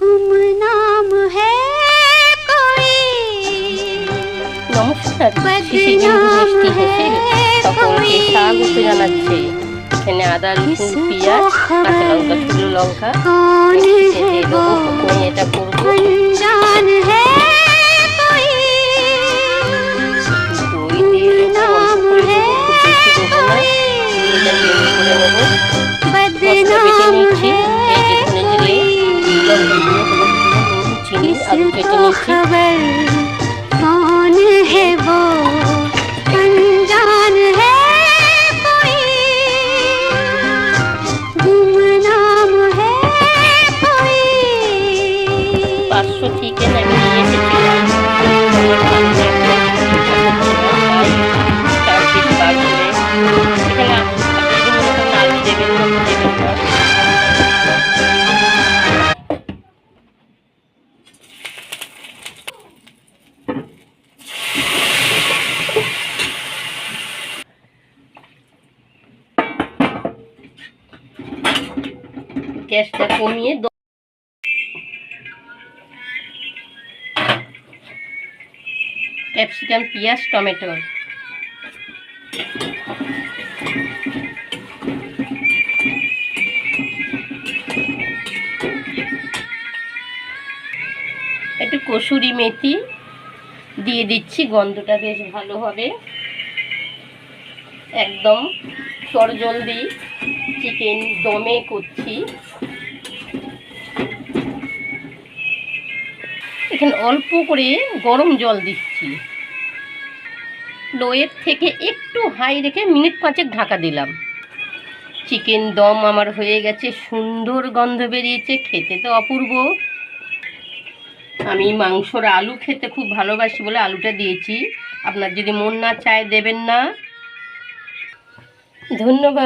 गुमनाम है कोई নমস্কার, শিশিরবিন্দু মিষ্টি হেসেল সকলকে স্বাগত জানাচ্ছে। এখানে আদা, রসুন, পেঁয়াজ, কাঁচা লঙ্কা, শুকনো লঙ্কা মিক্সিতে দিয়ে দেবো। প্রথমে এটা করবো। अनजान है कोई দই দিয়ে দেবো, অল্প করে দেবো, খুব বেশি দেবো না। এটা তেল করে নেবো। মশলা বেটে নিচ্ছি। এই যে ধনে জিরে, লঙ্কা গুঁড়ো, হলুদ গুঁড়ো, নুন, চিনি, আলু কেটে নিচ্ছি। कौन है वो अनजान है कोई गुमनाम है कोई 500 চিকেন আমি নিয়ে এসেছিলাম। আমার সামনে তাই 4 পিস বার করে এখানে আপনি যদি মনে করেন আলু দেবেন না দেবেন না। গ্যাসটা কমিয়ে ক্যাপসিকাম, পেঁয়াজ, টমেটো একটু কসুরি মেথি দিয়ে দিচ্ছি, গন্ধটা বেশ ভালো হবে। একদম চটজলদি চিকেন দমে করছি। এখানে অল্প করে গরম জল দিচ্ছি। লোয়ের থেকে একটু হাই রেখে মিনিট 5 ঢাকা দিলাম। চিকেন দম আমার হয়ে গেছে, সুন্দর গন্ধ বেরিয়েছে, খেতে তো অপূর্ব। আমি মাংসর আলু খেতে খুব ভালোবাসি বলে আলুটা দিয়েছি। আপনার যদি মন না চায় দেবেন না। ধন্যবাদ।